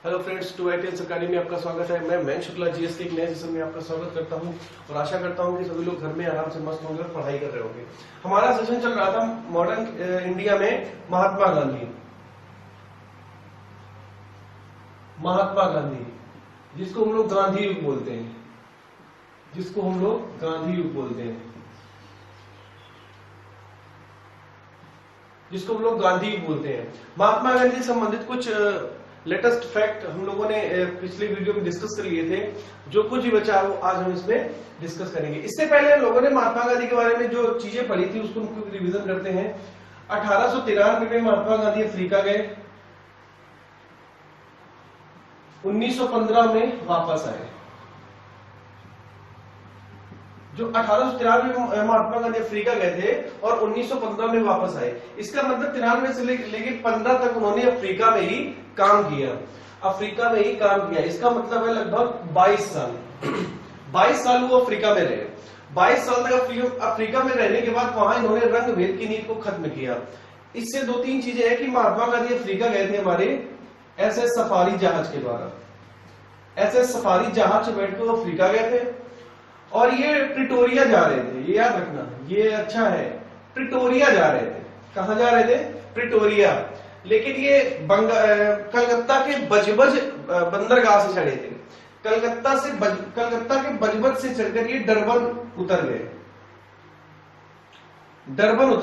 Hello friends, to ITS Academy में आपका स्वागत है। मैं मयंक शुक्ला जीएस के एक नए सेशन में आपका स्वागत करता हूं और आशा करता हूं कि सभी लोग घर में आराम से मस्त होंगे और पढ़ाई कर रहे होंगे। हमारा सेशन चल रहा था मॉडर्न इंडिया में महात्मा गांधी, जिसको हम लोग गांधी युग बोलते हैं, महात्मा गांधी से संबंधित कुछ लेटेस्ट फैक्ट हम लोगों ने पिछले वीडियो में डिस्कस कर लिए थे। जो कुछ भी बचा वो आज हम इसमें डिस्कस करेंगे। इससे पहले हम लोगों ने महात्मा गांधी के बारे में जो चीजें पढ़ी थी उसको रिवीजन करते हैं। 1893 में महात्मा गांधी अफ्रीका गए, 1915 में वापस आए। जो 1893 में महात्मा गांधी अफ्रीका गए थे और 1915 में वापस आए, इसका मतलब 93 से लेके 15 तक उन्होंने अफ्रीका में ही काम किया। इसका मतलब है लगभग 22 साल 22 साल वो अफ्रीका में रहे। 22 साल तक अफ्रीका में रहने के बाद वहां इन्होंने रंग भेद की नीति को खत्म किया। इससे दो तीन चीजें हैं कि महात्मा गांधी अफ्रीका गए थे हमारे एसएस सफारी जहाज के द्वारा। एसएस सफारी जहाज से बैठ कर अफ्रीका गए थे और ये प्रिटोरिया जा रहे थे। ये याद रखना, ये अच्छा है, प्रिटोरिया जा रहे थे। कहां जा रहे थे? प्रिटोरिया। लेकिन ये कलकत्ता के बजबज बंदरगाह से चढ़े थे। कलकत्ता के बजबज से चढ़कर ये डरबन उतर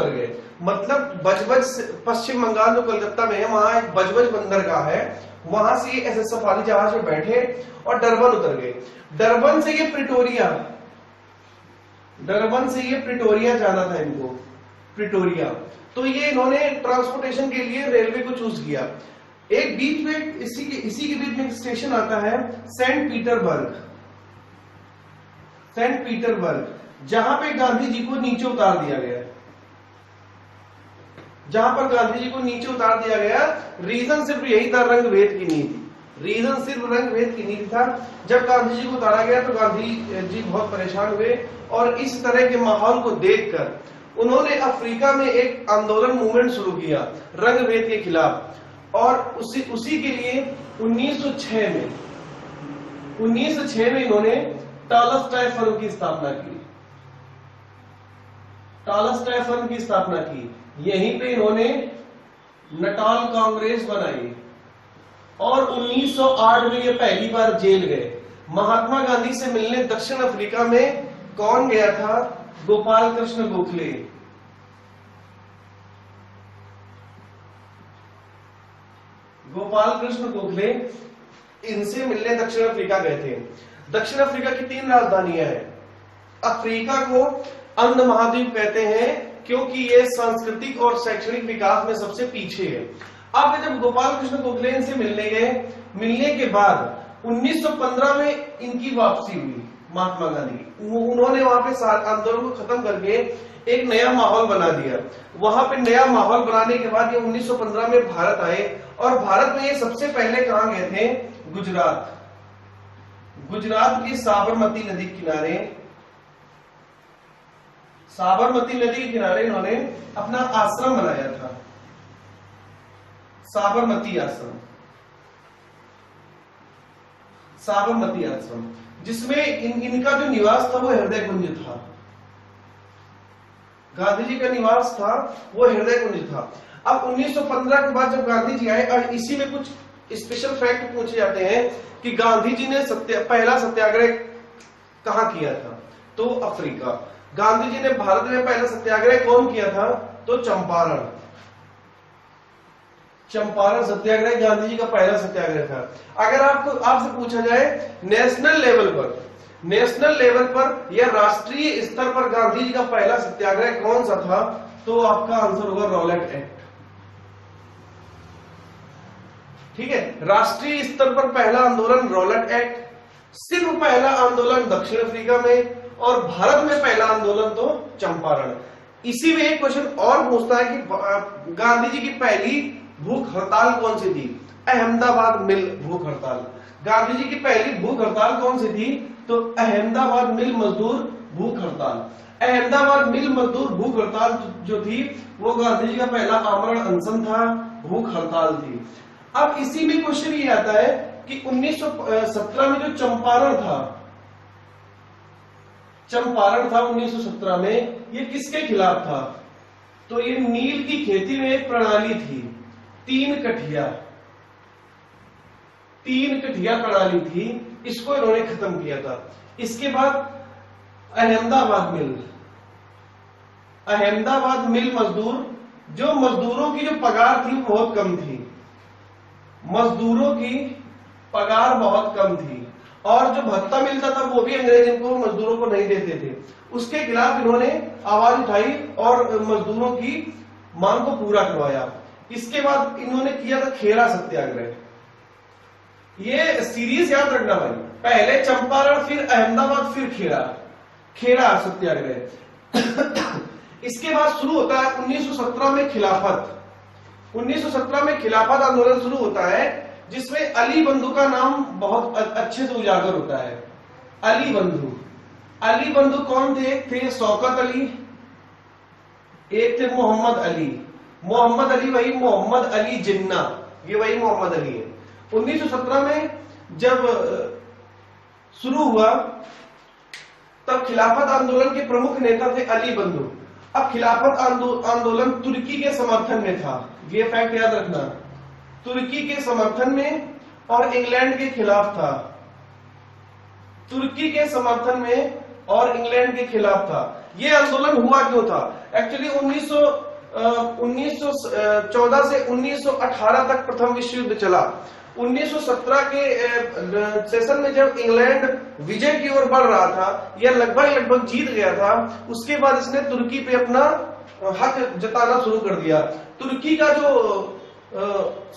गए। मतलब बजबज पश्चिम बंगाल जो कलकत्ता में है, वहां एक बजबज बंदरगाह है, वहां से ये एसएस सफारी जहाज में बैठे और डरबन उतर गए। डरबन से ये प्रिटोरिया जाना था इनको, प्रिटोरिया। तो ये इन्होंने ट्रांसपोर्टेशन के लिए रेलवे को चूज किया। एक बीच में इसी के बीच में एक स्टेशन आता है सेंट पीटरबर्ग, जहां पे गांधी जी को नीचे उतार दिया गया। रीजन सिर्फ यही था, रंग भेद की नीति था। जब गांधी जी को उतारा गया तो गांधी जी बहुत परेशान हुए और इस तरह के माहौल को देखकर उन्होंने अफ्रीका में एक आंदोलन मूवमेंट शुरू किया रंग भेद के खिलाफ। और उसी के लिए 1906 में इन्होंने टॉलस्टॉय फर्म की स्थापना की। यहीं पे इन्होंने नटाल कांग्रेस बनाई और 1908 में ये पहली बार जेल गए। महात्मा गांधी से मिलने दक्षिण अफ्रीका में कौन गया था? गोपाल कृष्ण गोखले इनसे मिलने दक्षिण अफ्रीका गए थे। दक्षिण अफ्रीका की 3 राजधानियां हैं। अफ्रीका को अंध महाद्वीप कहते हैं क्योंकि ये सांस्कृतिक और शैक्षणिक विकास में सबसे पीछे है। अब जब गोपाल कृष्ण गोखले इनसे मिलने गए, मिलने के बाद 1915 में इनकी वापसी हुई महात्मा गांधी। उन्होंने वहां पे आंदोलन को खत्म करके एक नया माहौल बना दिया। वहां पे नया माहौल बनाने के बाद ये 1915 में भारत आए और भारत में ये सबसे पहले कहां गए थे? गुजरात की साबरमती नदी के किनारे इन्होंने अपना आश्रम बनाया था, साबरमती आश्रम, जिसमें इनका जो निवास था वो हृदय कुंज था। गांधी जी का निवास था वो हृदय कुंज था। अब 1915 के बाद जब गांधी जी आए, और इसी में कुछ स्पेशल फैक्ट पूछे जाते हैं कि गांधी जी ने पहला सत्याग्रह कहां किया था? तो अफ्रीका। गांधी जी ने भारत में पहला सत्याग्रह कौन किया था? तो चंपारण सत्याग्रह गांधी जी का पहला सत्याग्रह था। अगर आपसे पूछा जाए नेशनल लेवल पर या राष्ट्रीय स्तर पर गांधी जी का पहला सत्याग्रह कौन सा था, तो आपका आंसर होगा रॉलेट एक्ट। ठीक है, राष्ट्रीय स्तर पर पहला आंदोलन रॉलेट एक्ट, सिर्फ पहला आंदोलन दक्षिण अफ्रीका में, और भारत में पहला आंदोलन तो चंपारण। इसी में एक क्वेश्चन और पूछता है कि गांधी जी की पहली भूख हड़ताल कौन सी थी? अहमदाबाद मिल भूख हड़ताल। गांधी जी की पहली भूख हड़ताल कौन सी थी? तो अहमदाबाद मिल मजदूर भूख हड़ताल। अहमदाबाद मिल मजदूर भूख हड़ताल जो थी वो गांधी जी का पहला आमरण अनशन था, भूख हड़ताल थी। अब इसी में क्वेश्चन ये आता है कि 1917 में जो चंपारण था 1917 में, ये किसके खिलाफ था? तो ये नील की खेती में एक प्रणाली थी, तीन कठिया प्रणाली थी, इसको इन्होंने खत्म किया था। इसके बाद अहमदाबाद मिल मजदूर, जो मजदूरों की जो पगार थी वो बहुत कम थी, मजदूरों की पगार बहुत कम थी, और जो भत्ता मिलता था वो भी अंग्रेज इनको मजदूरों को नहीं देते थे। उसके खिलाफ इन्होंने आवाज उठाई और मजदूरों की मांग को पूरा करवाया। इसके बाद इन्होंने किया था खेड़ा सत्याग्रह। ये सीरीज याद रखना भाई, पहले चंपारण, फिर अहमदाबाद, फिर खेड़ा सत्याग्रह। इसके बाद शुरू होता है 1917 में खिलाफत। 1917 में खिलाफत आंदोलन शुरू होता है, जिसमें अली बंधु का नाम बहुत अच्छे से उजागर होता है। अली बंधु कौन थे? थे शौकत अली, एक थे मोहम्मद अली वही मोहम्मद अली जिन्ना, ये वही मोहम्मद अली है। 1917 में जब शुरू हुआ तब खिलाफत आंदोलन के प्रमुख नेता थे अली बंधु। अब खिलाफत आंदोलन तुर्की के समर्थन में था, ये फैक्ट याद रखना, तुर्की के समर्थन में और इंग्लैंड के खिलाफ था। तुर्की के समर्थन में और इंग्लैंड के खिलाफ था। ये आंदोलन हुआ क्यों था? एक्चुअली 1914 से 1918 तक प्रथम विश्व युद्ध चला। 1917 के सेशन में जब इंग्लैंड विजय की ओर बढ़ रहा था या लगभग जीत गया था, उसके बाद इसने तुर्की पे अपना हक जताना शुरू कर दिया। तुर्की का जो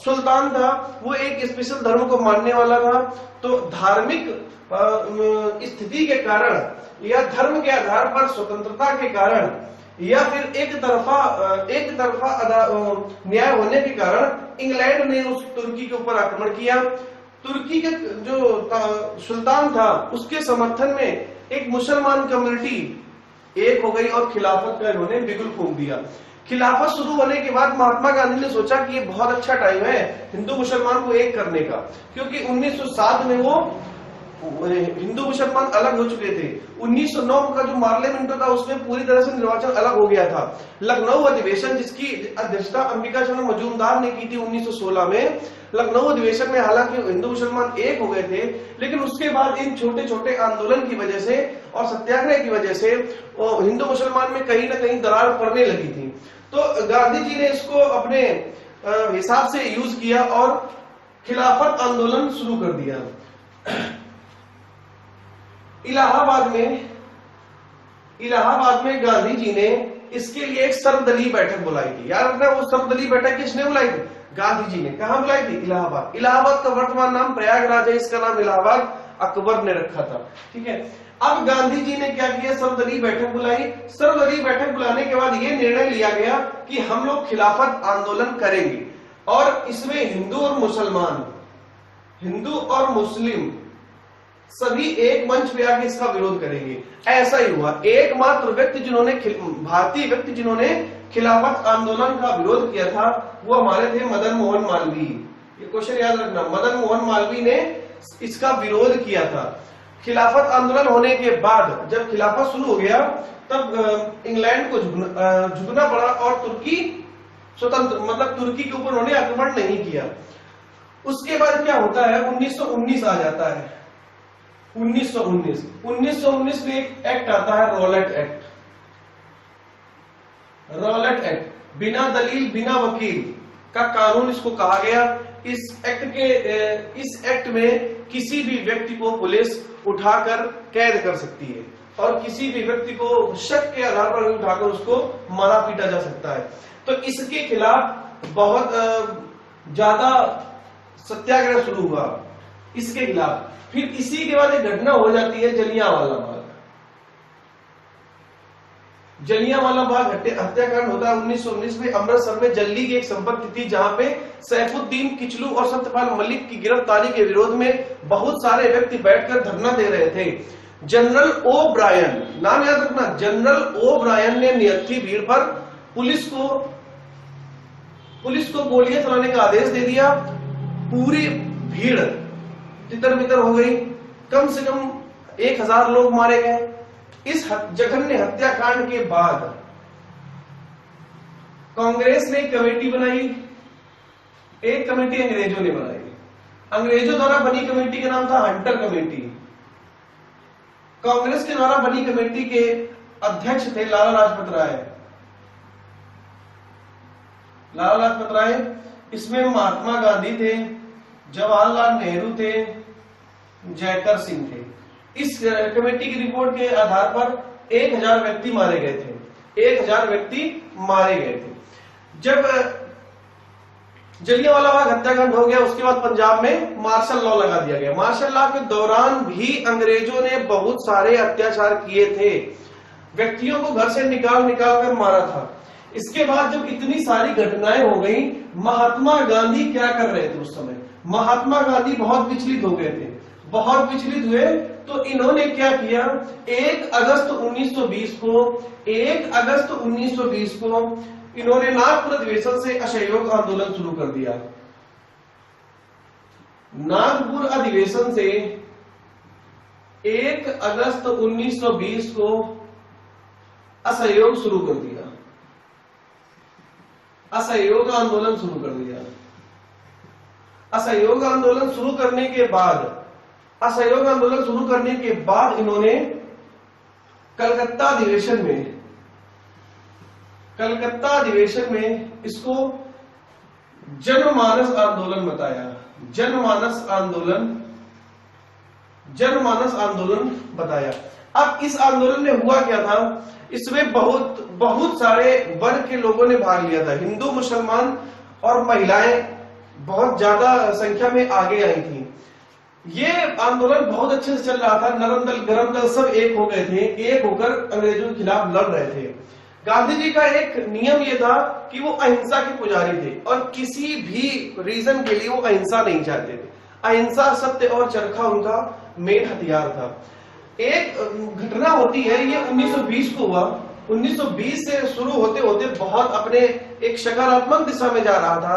सुल्तान था वो एक स्पेशल धर्म को मानने वाला था, तो धार्मिक स्थिति के कारण या धर्म के आधार पर स्वतंत्रता के कारण या फिर एक तरफा न्याय होने के कारण इंग्लैंड ने उस तुर्की के ऊपर आक्रमण किया। तुर्की के जो सुल्तान था उसके समर्थन में एक मुसलमान कम्युनिटी एक हो गई और खिलाफत का इन्होंने बिगुल फूंक दिया। खिलाफत शुरू होने के बाद महात्मा गांधी ने सोचा कि ये बहुत अच्छा टाइम है हिंदू मुसलमान को एक करने का, क्योंकि 1907 में वो हिंदू मुसलमान अलग हो चुके थे। 1909 का जो पार्लियामेंट था उसमें पूरी तरह से निर्वाचन अलग हो गया था। लखनऊ अधिवेशन जिसकी अध्यक्षता अंबिका चंद्र मजूमदार ने की थी 1916 में, लखनऊ अधिवेशन में हालांकि हिंदू मुसलमान एक हो गए थे, लेकिन उसके बाद इन छोटे छोटे आंदोलन की वजह से और सत्याग्रह की वजह से हिंदू मुसलमान में कहीं ना कहीं दरार पड़ने लगी थी। तो गांधी जी ने इसको अपने हिसाब से यूज किया और खिलाफत आंदोलन शुरू कर दिया। इलाहाबाद में गांधी जी ने इसके लिए एक सर्वदलीय बैठक बुलाई थी। यार अपना वो सर्वदलीय बैठक किसने बुलाई थी? गांधी जी ने। कहां बुलाई थी? इलाहाबाद। इलाहाबाद का वर्तमान नाम प्रयागराज है, इसका नाम इलाहाबाद अकबर ने रखा था। ठीक है, अब गांधी जी ने क्या किया? सर्वदलीय बैठक बुलाई। सर्वदलीय बैठक बुलाने के बाद यह निर्णय लिया गया कि हम लोग खिलाफत आंदोलन करेंगे और इसमें हिंदू और मुस्लिम सभी एक मंच पे आके इसका विरोध करेंगे। ऐसा ही हुआ। एकमात्र व्यक्ति भारतीय व्यक्ति जिन्होंने खिलाफत आंदोलन का विरोध किया था वो हमारे थे मदन मोहन मालवीय। ये क्वेश्चन याद रखना, मदन मोहन मालवीय ने इसका विरोध किया था। खिलाफत आंदोलन होने के बाद जब खिलाफत शुरू हो गया तब इंग्लैंड को झुकना पड़ा और तुर्की स्वतंत्र, मतलब तुर्की के ऊपर उन्होंने आक्रमण नहीं किया। उसके बाद क्या होता है? 1919 आ जाता है। 1919 में एक एक्ट आता है, रॉलेट एक्ट। बिना दलील बिना वकील का कानून इसको कहा गया। इस एक्ट में किसी भी व्यक्ति को पुलिस उठाकर कैद कर सकती है और किसी भी व्यक्ति को शक के आधार पर उठाकर उसको मारा पीटा जा सकता है। तो इसके खिलाफ बहुत ज्यादा सत्याग्रह शुरू हुआ इसके खिलाफ। फिर इसी के बाद एक घटना हो जाती है जलियांवाला बाग हत्याकांड होता है 1919 में। अमृतसर में जल्दी की एक संपत्ति थी जहां पे सैफुद्दीन किचलू और सत्यपाल मलिक की गिरफ्तारी के विरोध में बहुत सारे व्यक्ति बैठकर धरना दे रहे थे। जनरल ओ ब्रायन, नाम याद रखना, जनरल ओ ब्रायन ने नियत्थी भीड़ पर पुलिस को गोलियां चलाने का आदेश दे दिया पूरी भीड़ तितर बितर हो गई, कम से कम 1000 लोग मारे गए। इस जघन्य हत्याकांड के बाद कांग्रेस ने एक कमेटी बनाई, एक कमेटी अंग्रेजों ने बनाई। अंग्रेजों द्वारा बनी कमेटी का नाम था हंटर कमेटी। कांग्रेस के द्वारा बनी कमेटी के अध्यक्ष थे लाला लाजपत राय। लाला लाजपत राय, इसमें महात्मा गांधी थे, जवाहरलाल नेहरू थे, जयकर सिंह थे। इस कमेटी की रिपोर्ट के आधार पर 1000 व्यक्ति मारे गए थे। 1000 व्यक्ति मारे गए थे। जब जलियांवाला बाग हत्याकांड हो गया, उसके बाद पंजाब में मार्शल लॉ लगा दिया गया। मार्शल लॉ के दौरान भी अंग्रेजों ने बहुत सारे अत्याचार किए थे, व्यक्तियों को घर से निकाल निकाल कर मारा था। इसके बाद जब इतनी सारी घटनाएं हो गई, महात्मा गांधी क्या कर रहे थे उस समय? महात्मा गांधी बहुत विचलित हो गए थे। बहुत विचलित हुए तो इन्होंने क्या किया, 1 अगस्त 1920 को इन्होंने नागपुर अधिवेशन से असहयोग आंदोलन शुरू कर दिया। नागपुर अधिवेशन से 1 अगस्त 1920 को असहयोग शुरू कर दिया, असहयोग आंदोलन शुरू कर दिया। असहयोग आंदोलन शुरू करने के बाद, असहयोग आंदोलन शुरू करने के बाद इन्होंने कलकत्ता अधिवेशन में इसको जनमानस आंदोलन बताया। जनमानस आंदोलन बताया। अब इस आंदोलन में हुआ क्या था, इसमें बहुत सारे वर्ग के लोगों ने भाग लिया था। हिंदू, मुसलमान और महिलाएं बहुत ज्यादा संख्या में आगे आई थी। ये आंदोलन बहुत अच्छे से चल रहा था। नरम दल, गरम दल सब एक हो गए थे, एक होकर अंग्रेजों के खिलाफ लड़ रहे थे। गांधी जी का एक नियम ये था कि वो अहिंसा के पुजारी थे और किसी भी रीजन के लिए वो अहिंसा नहीं चाहते थे। अहिंसा, सत्य और चरखा उनका मेन हथियार था। एक घटना होती है, ये 1920 को हुआ। 1920 से शुरू होते होते बहुत अपने एक सकारात्मक दिशा में जा रहा था।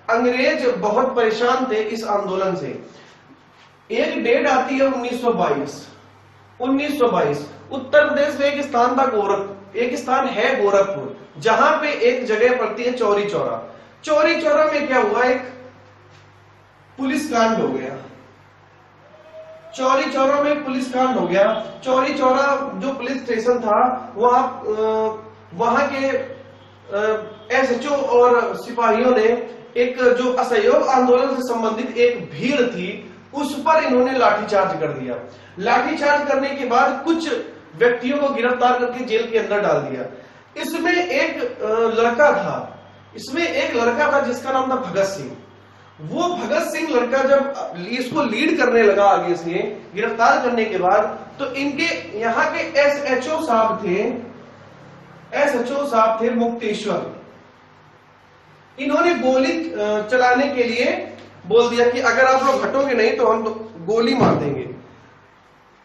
अंग्रेज बहुत परेशान थे इस आंदोलन से। एक डेट आती है 1922। उत्तर प्रदेश में एक स्थान था एक स्थान है गोरखपुर, जहां पे एक जगह पड़ती है चौरी चौरा। चौरी चौरा में क्या हुआ, एक पुलिस कांड हो गया। चौरी चौरा में पुलिस कांड हो गया। चौरी चौरा जो पुलिस स्टेशन था, वहां के एसएचओ और सिपाहियों ने एक जो असहयोग आंदोलन से संबंधित एक भीड़ थी, उस पर इन्होंने लाठीचार्ज कर दिया। लाठीचार्ज करने के बाद कुछ व्यक्तियों को गिरफ्तार करके जेल के अंदर डाल दिया। इसमें एक लड़का था जिसका नाम था भगत सिंह। वो भगत सिंह लड़का जब इसको लीड करने लगा आगे से गिरफ्तार करने के बाद, तो इनके यहाँ के एसएचओ साहब थे मुक्तेश्वर। इन्होंने गोली चलाने के लिए बोल दिया कि अगर आप लोग हटोगे नहीं तो हम गोली मार देंगे।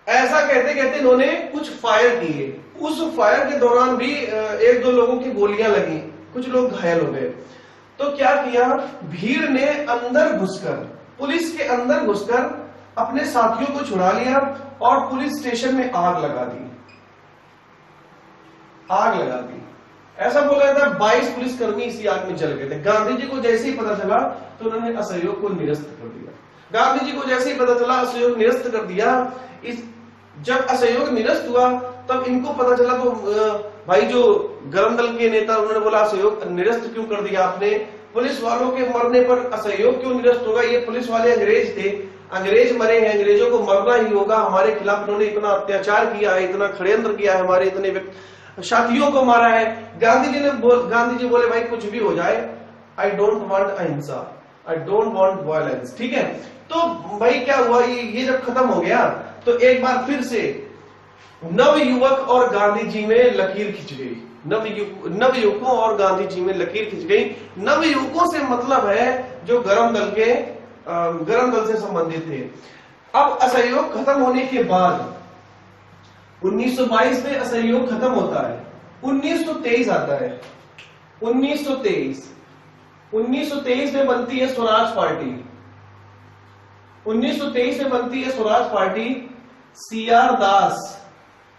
ऐसा कहते कहते इन्होंने कुछ फायर किए। उस फायर के दौरान भी 1-2 लोगों की गोलियां लगी, कुछ लोग घायल हो गए। तो क्या किया, भीड़ ने अंदर घुसकर, पुलिस के अंदर घुसकर अपने साथियों को छुड़ा लिया और पुलिस स्टेशन में आग लगा दी। ऐसा बोला जाता है 22 पुलिसकर्मी इसी आग में जल गए थे। गांधी जी को जैसे ही पता चला तो उन्होंने असहयोग को निरस्त कर दिया। गांधी जी को जैसे ही पता चला असहयोग निरस्त कर दिया। जब असहयोग निरस्त हुआ तब इनको पता चला, तो भाई जो गरम दल के नेता उन्होंने बोला असहयोग निरस्त क्यों कर दिया आपने, पुलिस वालों के मरने पर असहयोग क्यों निरस्त होगा, ये पुलिस वाले अंग्रेज थे, अंग्रेज मरे हैं, अंग्रेजों को मरना ही होगा, हमारे खिलाफ इन्होंने इतना अत्याचार किया है, इतना षड्यंत्र किया है, हमारे इतने साथियों को मारा है। गांधी जी बोले भाई कुछ भी हो जाए, आई डोंट वांट अहिंसा, आई डोंट वांट वायलेंस। ठीक है, तो भाई क्या हुआ, ये जब खत्म हो गया तो एक बार फिर से नवयुवक और गांधी जी में लकीर खिंच गई। नवयुवकों और गांधी जी में लकीर खिंच गई। नवयुवकों से मतलब है जो गरम दल से संबंधित थे। अब असहयोग खत्म होने के बाद 1922 में असहयोग खत्म होता है, 1923 आता है। 1923 में बनती है स्वराज पार्टी। 1923 में बनती है स्वराज पार्टी, CR दास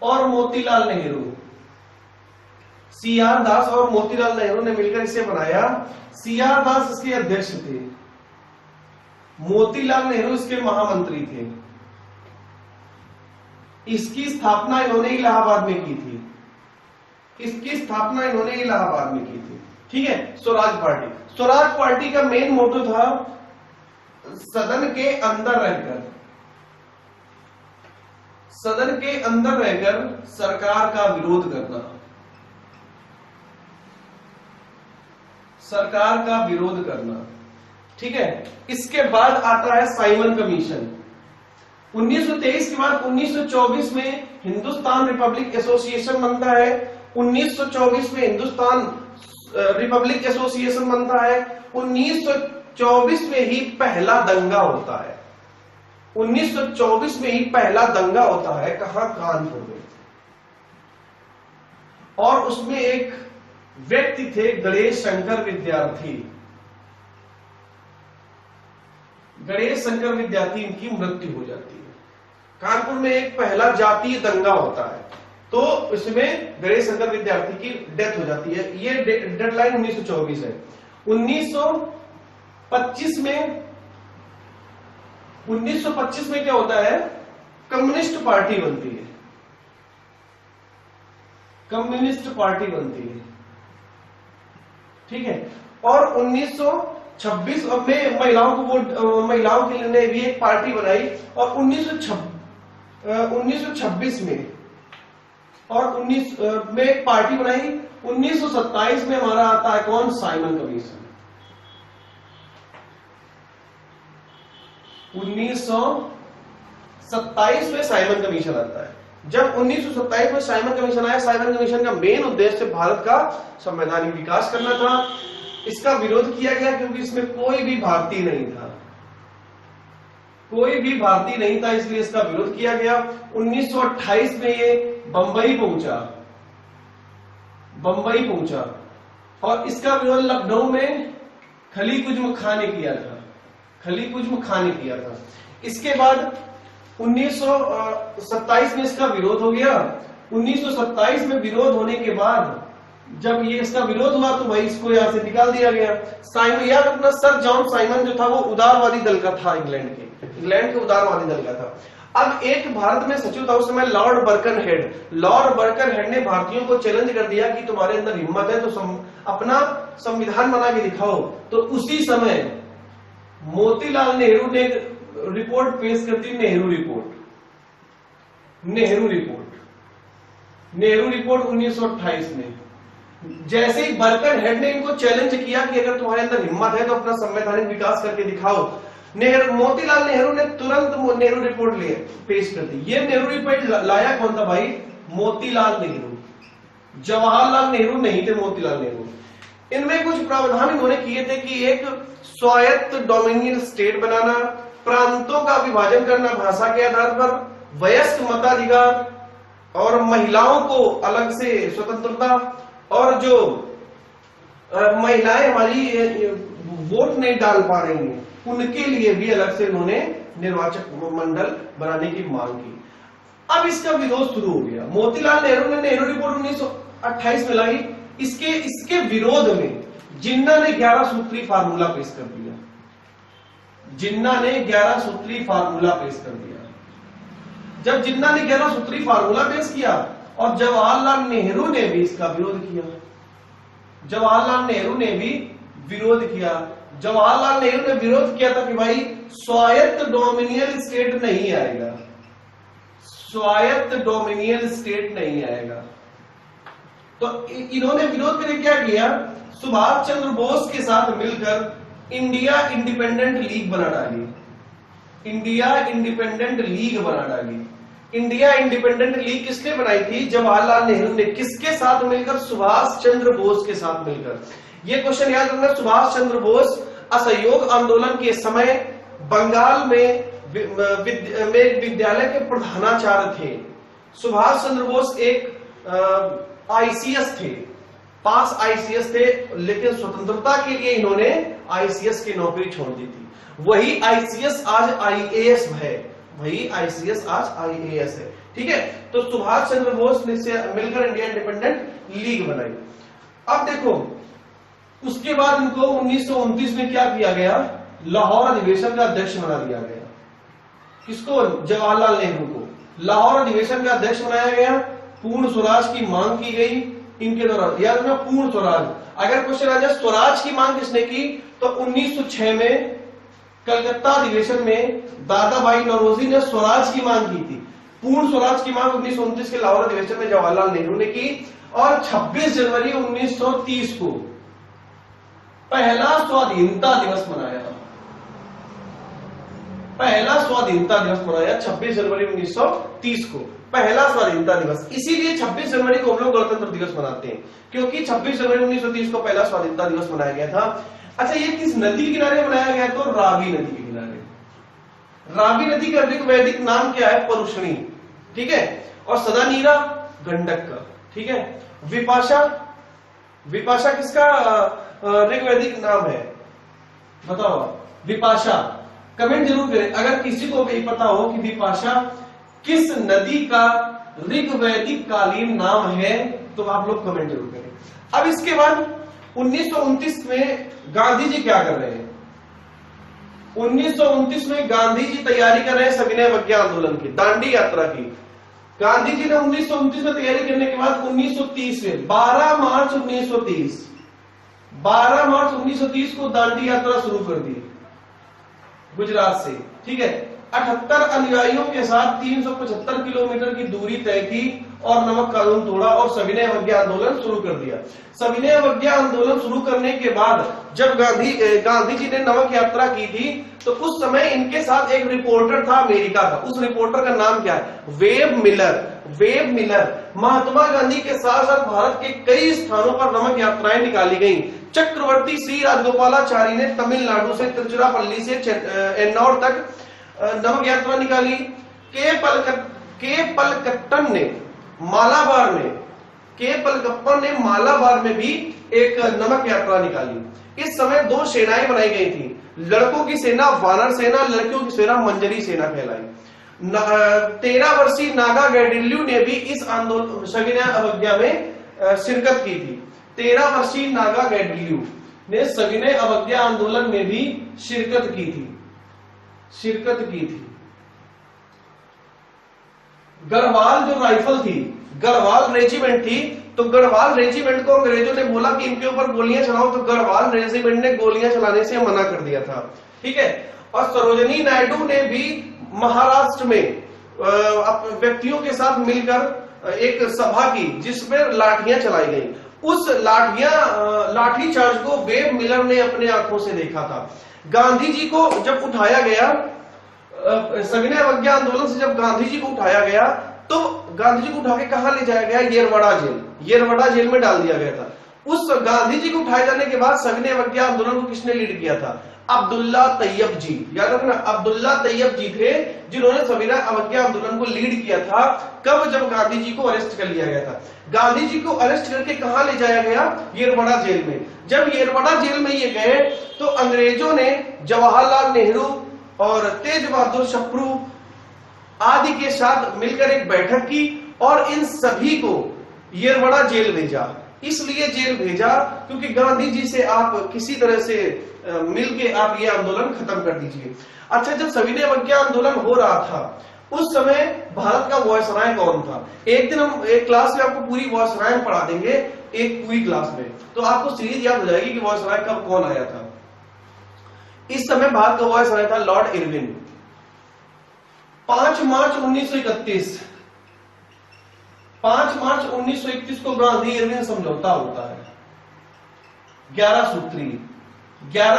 और मोतीलाल नेहरू। CR दास और मोतीलाल नेहरू ने मिलकर इसे बनाया। CR दास इसके अध्यक्ष थे, मोतीलाल नेहरू इसके महामंत्री थे। इसकी स्थापना इन्होंने इलाहाबाद में की थी। इसकी स्थापना इन्होंने इलाहाबाद में की थी। ठीक है। स्वराज पार्टी, स्वराज पार्टी का मेन मोटो था सदन के अंदर रहकर, सदन के अंदर रहकर सरकार का विरोध करना, सरकार का विरोध करना। ठीक है। इसके बाद आता है साइमन कमीशन। 1923 के बाद 1924 में हिंदुस्तान रिपब्लिक एसोसिएशन बनता है। 1924 में हिंदुस्तान रिपब्लिक एसोसिएशन बनता है। 1924 में ही पहला दंगा होता है। 1924 में ही पहला दंगा होता है। कहां? कानपुर में। और उसमें एक व्यक्ति थे, गणेश शंकर विद्यार्थी। गणेश शंकर विद्यार्थी, इनकी मृत्यु हो जाती है। कानपुर में एक पहला जातीय दंगा होता है, तो इसमें गणेश शंकर विद्यार्थी की डेथ हो जाती है। ये डेडलाइन 1924 है। 1925 में क्या होता है? कम्युनिस्ट पार्टी बनती है। कम्युनिस्ट पार्टी बनती है। ठीक है। और 1926 में महिलाओं को वोट, महिलाओं के लिए भी एक पार्टी बनाई। और 1926 में और 19 में एक पार्टी बनाई। 1927 में हमारा आता है कौन? Simon commission. 1927 में साइमन कमीशन आता है। जब 1927 में साइमन कमीशन आया, साइमन कमीशन का मेन उद्देश्य भारत का संवैधानिक विकास करना था। इसका विरोध किया गया क्योंकि इसमें कोई भी भारतीय नहीं था, कोई भी भारतीय नहीं था, इसलिए इसका विरोध किया गया। 1928 में ये बंबई पहुंचा और इसका विरोध लखनऊ में खलीकुज्म खां ने किया था। इसके बाद 1927 में इसका विरोध हो गया। 1927 में विरोध होने के बाद जब ये इसका विरोध हुआ तो भाई इसको यहां से निकाल दिया गया। साइमन, याद रखना, सर जॉन साइमन जो था वो उदारवादी दल का था, इंग्लैंड के उदारवादी दल का था। अब एक भारत में सचिव था उस समय लॉर्ड बर्कनहेड ने भारतीयों को चैलेंज कर दिया कि तुम्हारे अंदर हिम्मत है तो अपना संविधान बना के दिखाओ। तो उसी समय मोतीलाल नेहरू ने रिपोर्ट पेश कर दी, नेहरू रिपोर्ट 1928 में। जैसे ही बर्कनहेड ने इनको चैलेंज किया कि अगर तुम्हारे अंदर हिम्मत है तो अपना संवैधानिक विकास करके दिखाओ, मोतीलाल नेहरू ने तुरंत नेहरू रिपोर्ट पेश कर दी। ये नेहरू रिपोर्ट लाया कौन था भाई? मोतीलाल नेहरू। जवाहरलाल नेहरू नहीं थे, मोतीलाल नेहरू। इनमें कुछ प्रावधान इन्होंने किए थे कि एक स्वायत्त डोमिनियन स्टेट बनाना, प्रांतों का विभाजन करना भाषा के आधार पर, वयस्क मताधिकार और महिलाओं को अलग से स्वतंत्रता, और जो महिलाएं हमारी वोट नहीं डाल पा रही हैं उनके लिए भी अलग से इन्होंने निर्वाचक मंडल बनाने की मांग की। अब इसका विरोध शुरू हो गया। मोतीलाल नेहरू ने नेहरू रिपोर्ट 1928 में लाई। इसके विरोध में जिन्ना ने 11 सूत्री फार्मूला पेश कर दिया। जब जिन्ना ने 11 सूत्री फार्मूला पेश किया और जवाहरलाल नेहरू ने भी इसका विरोध किया। जवाहरलाल नेहरू ने विरोध किया था कि भाई स्वायत्त डोमिनियन स्टेट नहीं आएगा। तो इन्होंने विरोध करके क्या किया? सुभाष चंद्र बोस के साथ मिलकर इंडिया इंडिपेंडेंट लीग बना डाली। इंडिया इंडिपेंडेंट लीग किसने बनाई थी? जवाहरलाल नेहरू ने। किसके साथ मिलकर? सुभाष चंद्र बोस के साथ मिलकर। ये क्वेश्चन याद रखना। सुभाष चंद्र बोस असहयोग आंदोलन के समय बंगाल में विद्यालय के प्रधानाचार्य थे। सुभाष चंद्र बोस एक ICS थे, पास आईसीएस थे, लेकिन स्वतंत्रता के लिए इन्होंने आईसीएस की नौकरी छोड़ दी थी। वही आईसीएस आज आईएएस है, वही आईसीएस आज आईएएस है। ठीक है, तो सुभाष चंद्र बोस ने मिलकर इंडिया इंडिपेंडेंट लीग बनाई। अब देखो उसके बाद इनको 1929 में क्या किया गया, लाहौर अधिवेशन का अध्यक्ष बना दिया गया। किसको? जवाहरलाल नेहरू को लाहौर अधिवेशन का अध्यक्ष बनाया गया। पूर्ण स्वराज की मांग की गई इनके दौरान। याद रखना पूर्ण स्वराज। अगर क्वेश्चन आ जाए स्वराज की मांग किसने की, तो 1906 में कलकत्ता अधिवेशन में दादा भाई नौरोजी ने स्वराज की मांग की थी। पूर्ण स्वराज की मांग 1929 के लाहौर अधिवेशन में जवाहरलाल नेहरू ने की। और 26 जनवरी 1930 को पहला स्वाधीनता दिवस मनाया। पहला स्वाधीनता दिवस मनाया 26 जनवरी 1930 को, पहला स्वाधीनता दिवस। इसीलिए 26 जनवरी को हम लोग गणतंत्र दिवस मनाते हैं, क्योंकि 26 जनवरी 1930 को पहला स्वाधीनता दिवस मनाया गया था। अच्छा, ये किस नदी के किनारे मनाया गया? तो रावी नदी के किनारे। रावी नदी का ऋग वैदिक नाम क्या है? परुष्णी। ठीक है, और सदा नीरा गंडक का। ठीक है, विपाशा, विपाशा किसका ऋग वैदिक नाम है? बताओ विपाशा, कमेंट जरूर करें अगर किसी को भी पता हो कि विपाशा किस नदी का ऋग वैदिक कालीन नाम है, तो आप लोग कमेंट जरूर करें। अब इसके बाद 1929 में गांधी जी क्या कर रहे हैं? 1929 में गांधी जी तैयारी कर रहे हैं सविनय अवज्ञा आंदोलन की, दांडी यात्रा की। गांधी जी ने 1929 में तैयारी करने के बाद 1930 में 12 मार्च 1930 को दांडी यात्रा शुरू कर दी गुजरात से। ठीक है, 78 अनुयायियों के साथ 375 किलोमीटर की दूरी तय की और नमक कानून तोड़ा और सविनय अवज्ञा आंदोलन शुरू कर दिया। सविनय अवज्ञा आंदोलन शुरू करने के बाद जब गांधी जी ने नमक यात्रा की थी, तो उस समय इनके साथ एक रिपोर्टर था अमेरिका का। उस रिपोर्टर का नाम क्या है? Webb Miller. Webb Miller. Mahatma Gandhi के साथ साथ भारत के कई स्थानों पर नमक यात्राएं निकाली गई। चक्रवर्ती श्री राजगोपालाचारी ने तमिलनाडु से तिरुचिरापल्ली से एन्नौर तक नमक यात्रा निकाली। के पलकट्टन ने मालाबार में भी एक नमक यात्रा निकाली। इस समय दो सेनाएं बनाई गई थी, लड़कों की सेना वानर सेना, लड़कियों की सेना मंजरी सेना कहलाई। 13 वर्षीय नागा गैडिल्यू ने भी इस आंदोलन सविनय अवज्ञा में शिरकत की थी। 13 वर्षीय नागा गैडिल्यू ने सविनय अवज्ञा आंदोलन में भी शिरकत की थी। गढ़वाल जो राइफल थी, गढ़वाल रेजिमेंट थी, तो गढ़वाल रेजिमेंट को अंग्रेजों ने बोला कि इनके ऊपर गोलियां चलाओ, तो गढ़वाल रेजिमेंट ने गोलियां चलाने से मना कर दिया था। ठीक है, और सरोजनी नायडू ने भी महाराष्ट्र में व्यक्तियों के साथ मिलकर एक सभा की जिसमें लाठियां चलाई गई। उस लाठी चार्ज को वेब मिलर ने अपने आंखों से देखा था। गांधी जी को जब उठाया गया, सविनय अवज्ञा आंदोलन से जब गांधी जी को उठाया गया, तो गांधी जी को उठा के कहां ले जाया गया? येरवड़ा जेल में डाल दिया गया था। उस गांधी जी को उठाए जाने के बाद सविनय अवज्ञा आंदोलन को किसने लीड किया था? अब्दुल्ला तैयब जी। याद रखना, अब्दुल्ला तैयब जी थे जिन्होंने सविनय अवज्ञा आंदोलन को लीड किया था। कब? जब गांधी जी को अरेस्ट कर लिया गया था। गांधी जी को अरेस्ट करके कहां ले जाया गया? येरवड़ा जेल में। जब येरवड़ा जेल में ये गए, तो अंग्रेजों ने जवाहरलाल नेहरू और तेज बहादुर सप्रू आदि के साथ मिलकर एक बैठक की और इन सभी को येरवड़ा जेल भेजा। इसलिए जेल भेजा क्योंकि गांधी जी से आप किसी तरह से मिलके आप ये आंदोलन खत्म कर दीजिए। अच्छा, जब सविनय अवज्ञा आंदोलन हो रहा था, उस समय भारत का वायसराय कौन था? एक दिन हम एक क्लास में आपको पूरी वायसराय पढ़ा देंगे, एक पूरी क्लास में, तो आपको सीरीज याद हो जाएगी कि वायसराय कब कौन आया था। इस समय भारत का वायसराय था लॉर्ड इरविन। 5 मार्च 1931 को गांधी इरविन समझौता होता है। 11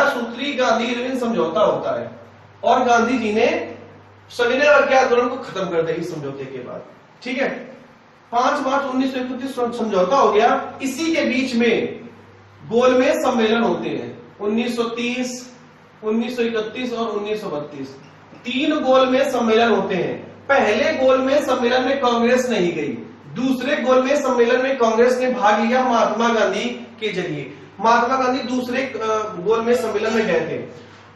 सूत्री गांधी इरविन समझौता होता है और गांधी जी ने सविनय अवज्ञा आंदोलन को खत्म कर दिया इस समझौते के बाद। ठीक है, 5 मार्च 1931 समझौता हो गया। इसी के बीच में गोलमेज सम्मेलन होते हैं 1930, 1931 और 1932। 3 गोलमेज सम्मेलन होते हैं। पहले गोलमेज सम्मेलन में कांग्रेस नहीं गई, दूसरे गोलमेज सम्मेलन में कांग्रेस ने भाग लिया महात्मा गांधी के जरिए। महात्मा गांधी दूसरे गोलमेज सम्मेलन में गए थे।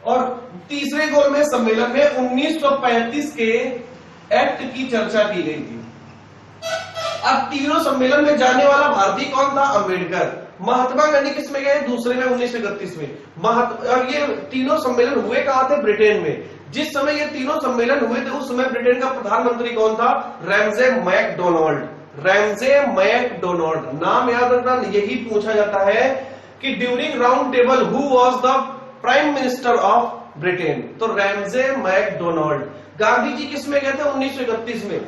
और तीसरे गोलमेज सम्मेलन में 1935 के एक्ट की चर्चा की गई थी। अब तीनों सम्मेलन में जाने वाला भारतीय कौन था? अंबेडकर। महात्मा गांधी किस में गए? दूसरे में 1931 में। और ये तीनों सम्मेलन हुए कहां थे? ब्रिटेन में। जिस समय ये तीनों सम्मेलन हुए थे उस समय ब्रिटेन का प्रधानमंत्री कौन था? Ramsay MacDonald. रैमजे मैकडोनाल्ड नाम याद रखना, यही पूछा जाता है कि during round table who was the prime minister of Britain? तो रैमजे मैकडोनाल्ड। गांधी जी किस में गए थे? 1931 में।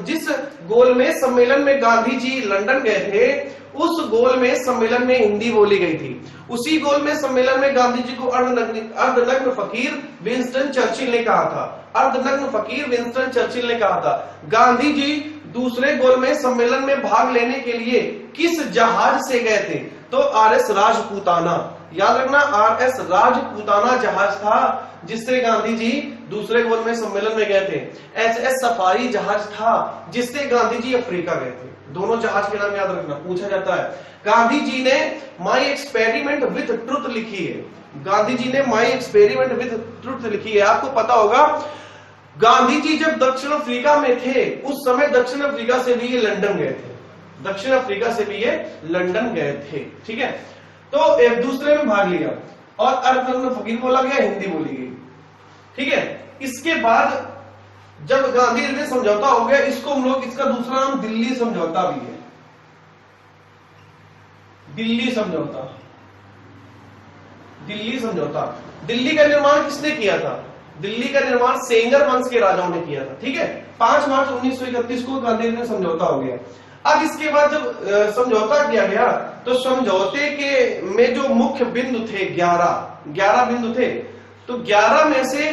जिस गोलमेज सम्मेलन में गांधी जी लंदन गए थे उस गोलमेज सम्मेलन में हिंदी बोली गई थी। उसी गोलमेज सम्मेलन में गांधी जी को अर्धनग्न फकीर विंस्टन चर्चिल ने कहा था। अर्धनग्न फकीर विंस्टन चर्चिल ने कहा था। गांधी जी दूसरे गोलमेज सम्मेलन में भाग लेने के लिए किस जहाज से गए थे? तो आरएस राजपूताना। याद रखना, आरएस राजपूताना जहाज था जिससे गांधी जी दूसरे गोलमेज सम्मेलन में गए थे। एचएस सफारी जहाज था जिससे गांधी जी अफ्रीका गए थे। दोनों जहाज के नाम याद रखना, पूछा जाता है। गांधी जी ने माई एक्सपेरिमेंट विथ ट्रुथ लिखी है। गांधी जी ने माई एक्सपेरिमेंट विथ ट्रुथ लिखी है। आपको पता होगा गांधी जी जब दक्षिण अफ्रीका में थे उस समय दक्षिण अफ्रीका से भी ये लंदन गए थे। दक्षिण अफ्रीका से भी ये लंदन गए थे। ठीक है, तो एक दूसरे में भाग लिया और अर्धनग्न फकीर बोला गया, हिंदी बोली गई। ठीक है, इसके बाद जब गांधी इर्विन समझौता हो गया, इसको हम लोग, इसका दूसरा नाम दिल्ली समझौता भी है। दिल्ली समझौता। दिल्ली समझौता। दिल्ली का निर्माण किसने किया था? दिल्ली का निर्माण सेंगर वंश के राजाओं ने किया था। ठीक है, 5 मार्च 1931 को गांधी इर्विन समझौता हो गया। अब इसके बाद जब समझौता किया गया तो समझौते के में जो मुख्य बिंदु थे 11 बिंदु थे, तो 11 में से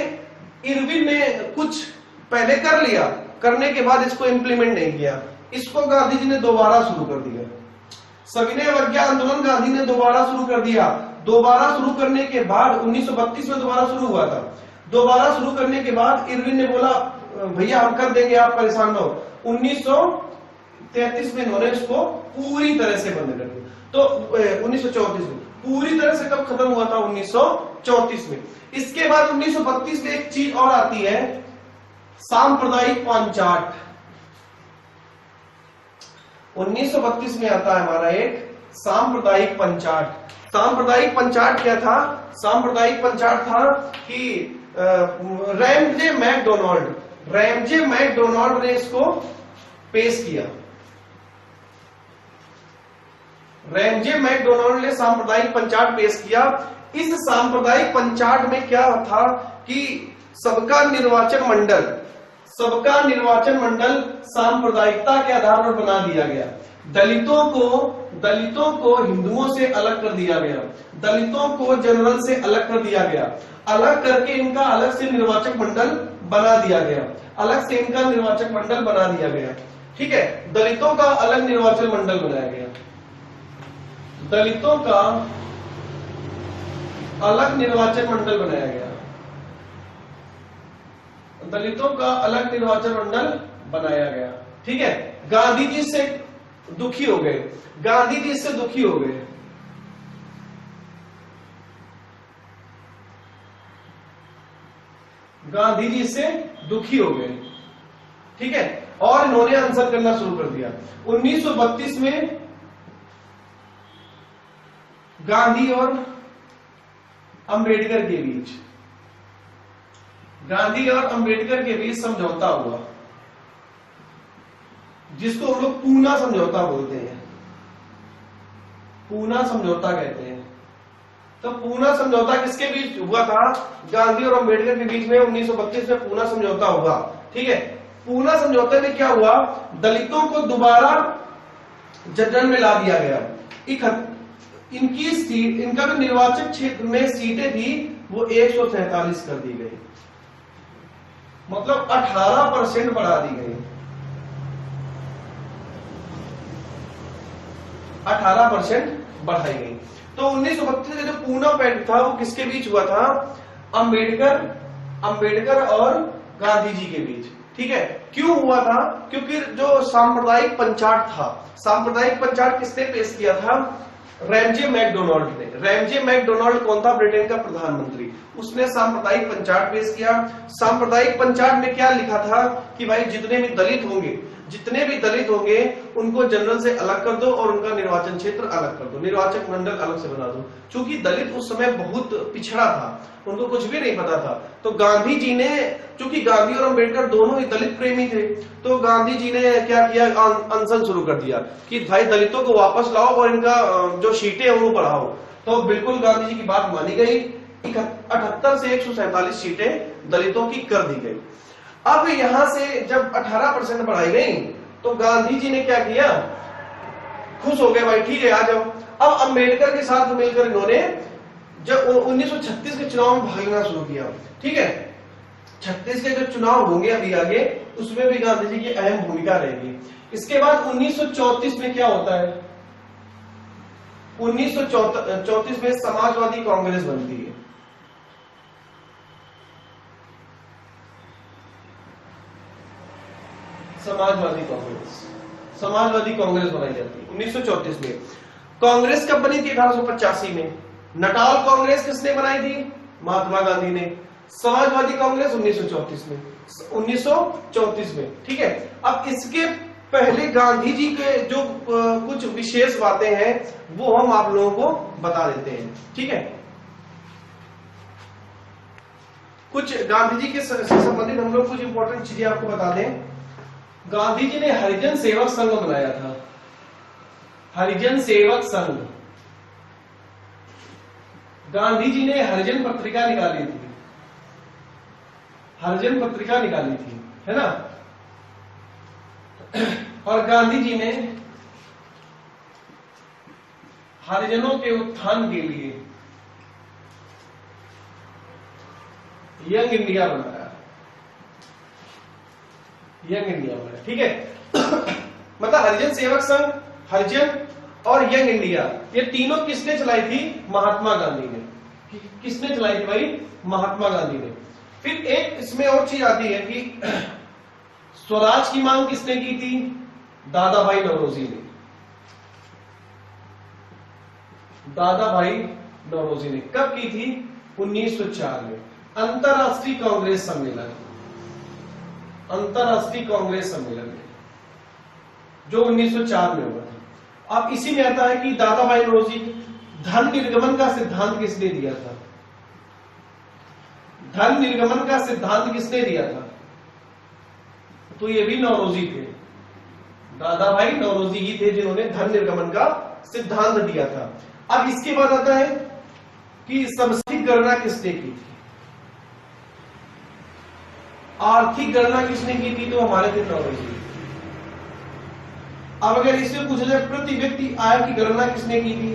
इरविन ने कुछ पहले कर लिया, करने के बाद इसको इंप्लीमेंट नहीं किया। इसको गांधी जी ने दोबारा शुरू कर दिया। सविनय अवज्ञा आंदोलन गांधी ने दोबारा शुरू कर दिया। दोबारा शुरू करने के बाद 1932 में दोबारा शुरू हुआ था। दोबारा शुरू करने के बाद इरविन ने बोला भैया हम कर देंगे, आप परेशान न हो। 1933 में इन्होंने इसको पूरी तरह से बंद कर दिया। तो 1934 में पूरी तरह से कब खत्म हुआ था? 1934 में। इसके बाद 1932 में एक चीज और आती है, सांप्रदायिक पंचाट। 1932 में आता है हमारा एक सांप्रदायिक पंचाट। सांप्रदायिक पंचाट क्या था? सांप्रदायिक पंचाट था कि रैमजे मैकडोनाल्ड ने इसको पेश किया। रैमजे मैकडोनाल्ड ने सांप्रदायिक पंचाट पेश किया। इस सांप्रदायिक पंचाट में क्या था कि सबका निर्वाचन मंडल सांप्रदायिकता के आधार पर बना दिया गया। दलितों को हिंदुओं से अलग कर दिया गया। दलितों को जनरल से अलग कर दिया गया। अलग करके इनका अलग से निर्वाचक मंडल बना दिया गया। अलग से इनका निर्वाचक मंडल बना दिया गया। ठीक है, दलितों का अलग निर्वाचन मंडल बनाया गया। दलितों का अलग निर्वाचन मंडल बनाया गया। दलितों का अलग निर्वाचन मंडल बनाया गया। ठीक है, गांधी जी से दुखी हो गए। गांधी जी इससे दुखी हो गए। गांधी जी से दुखी हो गए। ठीक है, और इन्होंने अनशन करना शुरू कर दिया। 1932 में गांधी और अंबेडकर के बीच समझौता हुआ, जिसको हम लोग पूना समझौता बोलते हैं। पूना समझौता कहते हैं। तो पूना समझौता किसके बीच हुआ था? गांधी और अंबेडकर के बीच में 1932 में पूना समझौता हुआ। ठीक है, पूना समझौते में क्या हुआ? दलितों को दोबारा जनरल में ला दिया गया। इनका जो निर्वाचन क्षेत्र में सीटें थी वो 147 कर दी गई, मतलब 18% बढ़ा दी गई। 18% बढ़ाई गई। तो 1932 का जो पूना पैक्ट था वो किसके बीच हुआ था? अंबेडकर और गांधी जी के बीच। ठीक है, क्यों हुआ था? क्योंकि जो सांप्रदायिक पंचाट था, सांप्रदायिक पंचाट किसने पेश किया था? रैमजे मैकडोनाल्ड ने। रैमजे मैकडोनाल्ड कौन था? ब्रिटेन का प्रधानमंत्री। उसने सांप्रदायिक पंचाट पेश किया। सांप्रदायिक पंचाट में क्या लिखा था कि भाई जितने भी दलित होंगे उनको जनरल से अलग कर दो और उनका निर्वाचन क्षेत्र अलग कर दो, निर्वाचक मंडल अलग से बना दो। क्योंकि दलित उस समय बहुत पिछड़ा था, उनको कुछ भी नहीं पता था। तो गांधी जी ने, चूंकि गांधी और अंबेडकर दोनों ही दलित प्रेमी थे, तो गांधी जी ने क्या किया? अनशन शुरू कर दिया कि भाई दलितों को वापस लाओ और इनका जो सीटें हैं वो बढ़ाओ। तो बिल्कुल गांधी जी की बात मानी गई। 78 से 147 सीटें दलितों की कर दी गई। अब यहां से जब 18% बढ़ाई गई तो गांधी जी ने क्या किया? खुश हो गए, भाई ठीक है आ जाओ। अब अंबेडकर के साथ मिलकर इन्होंने जब 1936 के चुनाव में भाग लेना शुरू किया। ठीक है, 36 के जो चुनाव होंगे अभी आगे, उसमें भी गांधी जी की अहम भूमिका रहेगी। इसके बाद 1934 में क्या होता है? 1934 में समाजवादी कांग्रेस बनती है। समाजवादी कांग्रेस बनाई जाती है 1934 में। कांग्रेस कब बनी थी? 1885 में। नटाल कांग्रेस किसने बनाई थी? महात्मा गांधी ने। समाजवादी कांग्रेस 1934 में। ठीक है, अब इसके पहले गांधी जी के जो कुछ विशेष बातें हैं वो हम आप लोगों को बता देते हैं। ठीक है, कुछ गांधी जी के संबंधित हम लोग कुछ इंपॉर्टेंट चीजें आपको बता दें। गांधी जी ने हरिजन सेवक संघ बनाया था। हरिजन सेवक संघ। गांधी जी ने हरिजन पत्रिका निकाली थी। हरिजन पत्रिका निकाली थी, है ना? और गांधी जी ने हरिजनों के उत्थान के लिए यंग इंडिया बनाया। यंग इंडिया बनाया। ठीक है, मतलब हरिजन सेवक संघ, हरिजन और यंग इंडिया, ये तीनों किसने चलाई थी? महात्मा गांधी ने। किसने चलाई थी भाई? महात्मा गांधी ने। फिर एक इसमें और चीज आती है कि स्वराज की मांग किसने की थी? दादा भाई नौरोजी ने। दादा भाई नौरोजी ने कब की थी? 1904 में। अंतरराष्ट्रीय कांग्रेस सम्मेलन, अंतरराष्ट्रीय कांग्रेस सम्मेलन जो 1904 में हुआ था। अब इसी में आता है कि दादा भाई नौरोजी, धन निर्गमन का सिद्धांत किसने दिया था? धन निर्गमन का सिद्धांत किसने दिया था? तो ये भी नौरोजी थे। दादा भाई नौरोजी ही थे जिन्होंने धन निर्गमन का सिद्धांत दिया था। अब इसके बाद आता है कि समष्टि गणना किसने की थी? आर्थिक गणना किसने की थी? तो हमारे थे नौरोजी। अब अगर इसमें पूछा जाए प्रति व्यक्ति आय की गणना किसने की थी?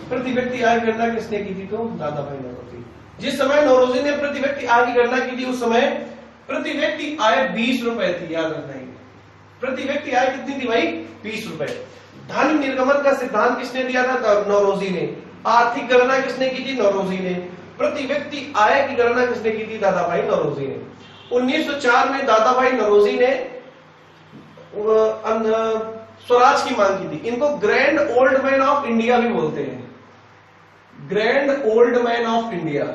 प्रति व्यक्ति आय की गणना किसने की थी? तो दादा भाई नौरोजी। जिस समय नौरोजी ने प्रति व्यक्ति आय की गणना की थी उस समय प्रति व्यक्ति आय 20 रुपए थी। याद रखना है, प्रति व्यक्ति आय कितनी थी भाई? 20 रुपए। धन निर्गमन का सिद्धांत किसने दिया था? नौरोजी ने। आर्थिक गणना किसने की थी? नौरोजी ने। प्रति व्यक्ति आय की गणना किसने की थी? दादा भाई नौरोजी ने। 1904 में दादा भाई नौरोजी ने स्वराज की मांग की थी। इनको grand old man of India भी बोलते हैं। Grand old man of India,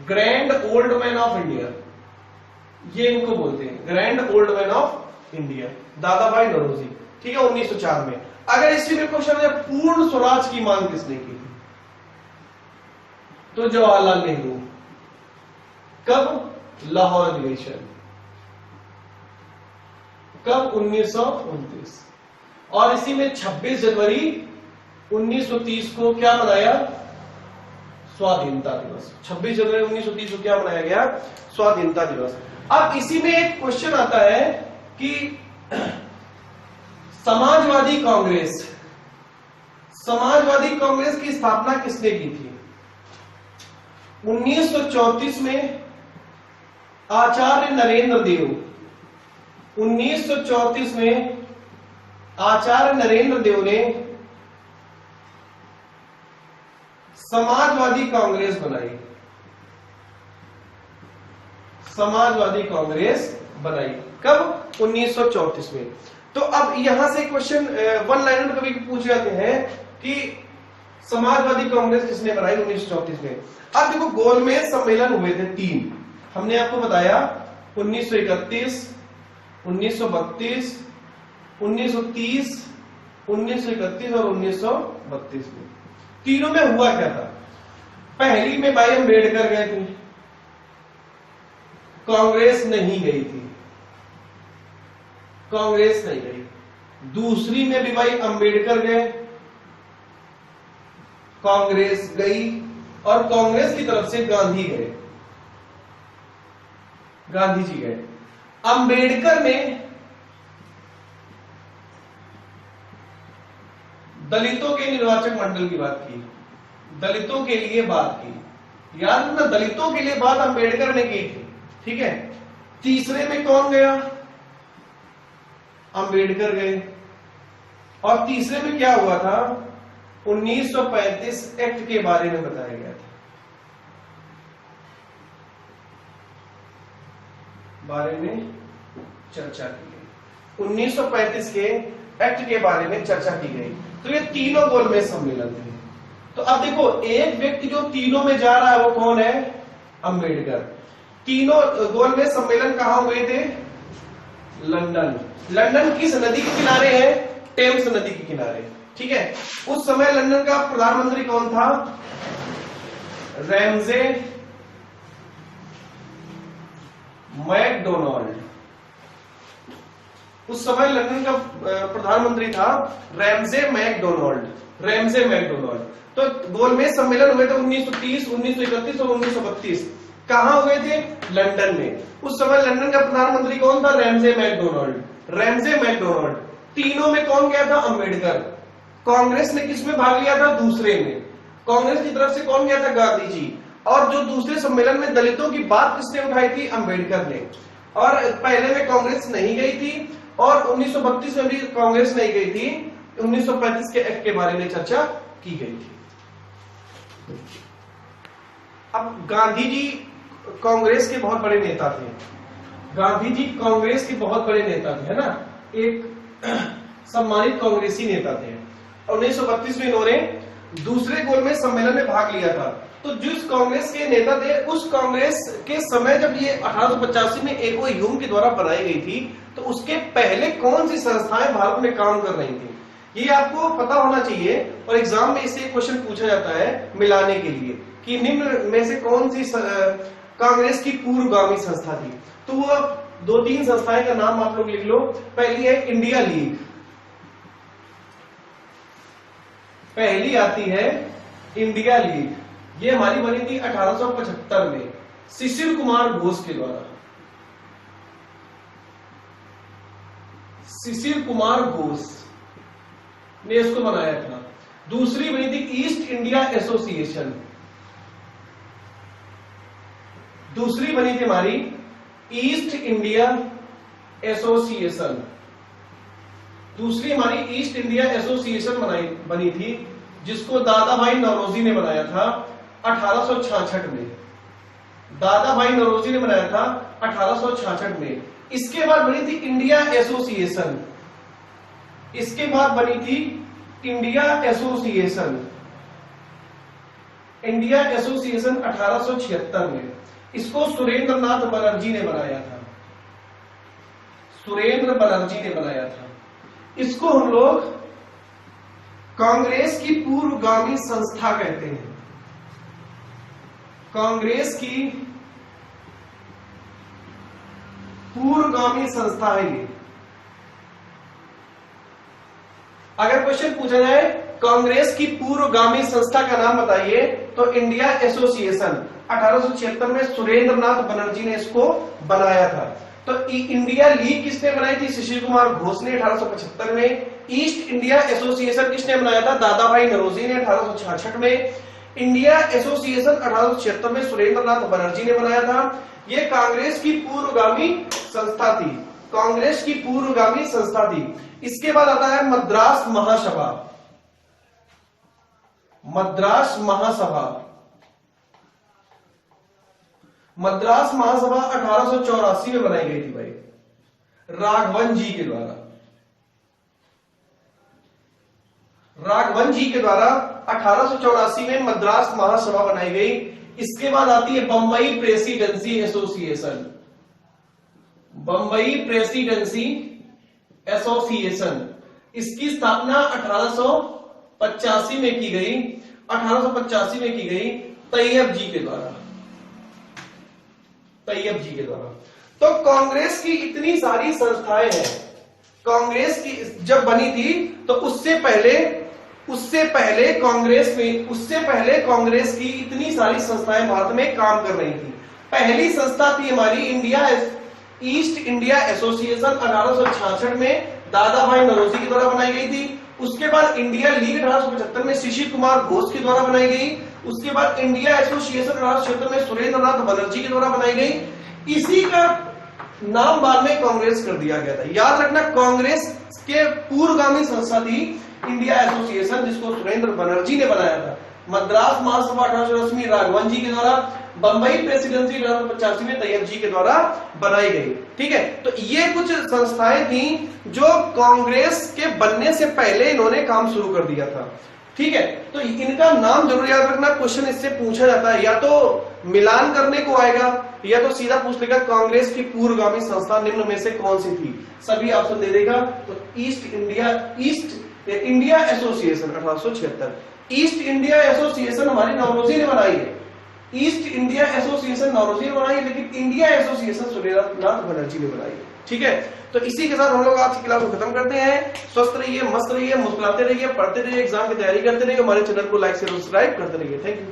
grand old man of India, ये इनको बोलते हैं grand old man of India, दादा भाई नौरोजी। ठीक है, 1904 में। अगर इसी में क्वेश्चन है पूर्ण स्वराज की मांग किसने की थी? तो जवाहरलाल नेहरू। कब? लाहौर अधिवेशन। कब? 1929। और इसी में 26 जनवरी 1930 को क्या मनाया? स्वाधीनता दिवस। 26 जनवरी 1930 को क्या मनाया गया? स्वाधीनता दिवस। अब इसी में एक क्वेश्चन आता है कि समाजवादी कांग्रेस, समाजवादी कांग्रेस की स्थापना किसने की थी? 1934 में आचार्य नरेंद्र देव। 1934 में आचार्य नरेंद्र देव ने समाजवादी कांग्रेस बनाई। समाजवादी कांग्रेस बनाई। कब? 1934 में। तो अब यहां से क्वेश्चन वन लाइनर कभी पूछ जाते हैं कि समाजवादी कांग्रेस किसने बनाई 1934 में। अब देखो गोलमेज सम्मेलन हुए थे 3, हमने आपको बताया 1931, 1932, 1930, 1931 और 1932 में। तीनों में हुआ क्या था? पहली में भाई अम्बेडकर गए थे, कांग्रेस नहीं गई थी, कांग्रेस नहीं गई। दूसरी में भी भाई अम्बेडकर गए, कांग्रेस गई, और कांग्रेस की तरफ से गांधी गए, गांधी जी गए। अम्बेडकर ने दलितों के निर्वाचक मंडल की बात की, दलितों के लिए बात की, याद ना, दलितों के लिए बात अम्बेडकर ने की थी, ठीक है। तीसरे में कौन गया? अम्बेडकर गए। और तीसरे में क्या हुआ था? 1935 एक्ट के बारे में बताया गया था, बारे में चर्चा की गई। 1935 के एक्ट के बारे में चर्चा की गई। तो ये तीनों गोलमेज सम्मेलन थे। तो अब देखो एक व्यक्ति जो तीनों में जा रहा है वो कौन है? अम्बेडकर। तीनों गोलमेज सम्मेलन कहां हुए थे? लंदन। लंदन किस नदी के किनारे है? टेम्स नदी के किनारे, ठीक है। उस समय लंदन का प्रधानमंत्री कौन था? Ramsay MacDonald. उस समय लंदन का प्रधानमंत्री था रैमजे मैकडोनाल्ड, रैमजे मैकडोनाल्ड। तो गोलमेज सम्मेलन हुए थे 1930, 1931 और 1932। कहां हुए थे? लंदन में। उस समय लंदन का प्रधानमंत्री कौन था? Ramsay MacDonald, Ramsay MacDonald. तीनों में कौन गया था? अम्बेडकर। कांग्रेस ने किसमें भाग लिया था? दूसरे में। कांग्रेस की तरफ से कौन गया था? गांधी जी। और जो दूसरे सम्मेलन में दलितों की बात किसने उठाई थी? अम्बेडकर ने। और पहले में कांग्रेस नहीं गई थी, और 1932 में भी कांग्रेस नहीं गई थी। 1935 के एक्ट के बारे में चर्चा की गई थी। अब गांधी जी कांग्रेस के बहुत बड़े नेता थे, गांधी जी कांग्रेस के बहुत बड़े नेता थे, है ना, एक सम्मानित कांग्रेसी नेता थे। 1932 में इन्होंने दूसरे गोलमेज सम्मेलन में भाग लिया था। तो जिस कांग्रेस के नेता थे, उस कांग्रेस के समय जब ये 1885 में एको ह्यूम के द्वारा बनाई गई थी, तो उसके पहले कौन सी संस्थाएं भारत में काम कर रही थी, ये आपको पता होना चाहिए। और एग्जाम में इससे क्वेश्चन पूछा जाता है मिलाने के लिए कि निम्न में से कौन सी कांग्रेस की पूर्वगामी संस्था थी। तो वो 2-3 संस्थाएं का नाम आप लोग लिख लो। पहली है इंडिया लीग, पहली आती है इंडिया लीग। ये हमारी बनी थी 1875 में शिशिर कुमार घोष के द्वारा, शिशिर कुमार घोष ने इसको बनाया था। दूसरी बनी थी ईस्ट इंडिया एसोसिएशन, दूसरी बनी थी हमारी ईस्ट इंडिया एसोसिएशन, दूसरी हमारी ईस्ट इंडिया एसोसिएशन बनी थी, जिसको दादा भाई नौरोजी ने बनाया था 1866 में। दादा भाई नौरोजी ने बनाया था 1866 में। इसके बाद बनी थी इंडिया एसोसिएशन, इसके बाद बनी थी इंडिया एसोसिएशन, इंडिया एसोसिएशन 1876 में। इसको सुरेंद्र नाथ बनर्जी ने बनाया था, सुरेंद्र बनर्जी ने बनाया था। इसको हम लोग कांग्रेस की पूर्वगामी संस्था कहते हैं, कांग्रेस की पूर्वगामी संस्था है ये। अगर क्वेश्चन पूछा जाए कांग्रेस की पूर्वगामी संस्था का नाम बताइए, तो इंडिया एसोसिएशन 1876 में सुरेंद्र नाथ बनर्जी ने इसको बनाया था। तो इंडिया लीग किसने बनाई थी? शिशिर कुमार घोष ने 1875 में। ईस्ट इंडिया एसोसिएशन किसने बनाया था? दादा भाई नौरोजी ने 1866 में। इंडिया एसोसिएशन 1876 में सुरेंद्र नाथ बनर्जी ने बनाया था। यह कांग्रेस की पूर्वगामी संस्था थी, कांग्रेस की पूर्वगामी संस्था थी। इसके बाद आता है मद्रास महासभा, मद्रास महासभा। मद्रास महासभा 1884 में बनाई गई थी भाई, राघवन जी के द्वारा। राघवन जी के द्वारा 1884 में मद्रास महासभा बनाई गई। इसके बाद आती है Bombay Presidency Association. Bombay Presidency Association, इसकी स्थापना 1885 में की गई। 1885 में की गई तैयब जी के द्वारा। तैयब जी के द्वारा। तो कांग्रेस की इतनी सारी संस्थाएं हैं। कांग्रेस की जब बनी थी तो उससे पहले कांग्रेस की इतनी सारी संस्थाएं भारत में काम कर रही थी। पहली संस्था थी हमारी ईस्ट इंडिया एसोसिएशन, 1866 में दादा भाई नौरोजी के द्वारा बनाई गई थी। उसके बाद इंडिया लीग 1875 में शिशिर कुमार घोष के द्वारा बनाई गई। उसके बाद इंडिया एसोसिएशन 1876 में सुरेंद्र नाथ बनर्जी के द्वारा बनाई गई। इसी का नाम बाद में कांग्रेस कर दिया गया था। याद रखना, कांग्रेस के पूर्वगामी संस्था थी इंडिया एसोसिएशन, जिसको सुरेंद्र बनर्जी ने बनाया था। मद्रास महासभा 1880 राघवन जी के द्वारा, बंबई प्रेसिडेंसी 1885 में तैयब जी के द्वारा बनाई गई। ठीक है, तो ये कुछ संस्थाएं थी जो कांग्रेस के बनने से पहले इन्होंने काम शुरू कर दिया था। ठीक है, तो इनका नाम जरूर याद रखना, क्वेश्चन इससे पूछा जाता है, या तो मिलान करने को आएगा या तो सीधा पूछ लेगा कांग्रेस की पूर्वगामी संस्था निम्न में से कौन सी थी। सभी ऑप्शन दे देगा। तो east India association 1876, east India association हमारी नौरोजी ने बनाई है। ईस्ट इंडिया एसोसिएशन नौरोजी ने बनाई है, लेकिन इंडिया एसोसिएशन सुरेंद्र नाथ बनर्जी ने बनाई है। ठीक है, तो इसी के साथ हम लोग आज की क्लास को खत्म करते हैं। स्वस्थ रहिए, मस्त रहिए, मुस्कुराते रहिए, पढ़ते रहिए, एग्जाम की तैयारी करते रहिए। हमारे चैनल को लाइक से सब्सक्राइब करते रहिए। Thank you.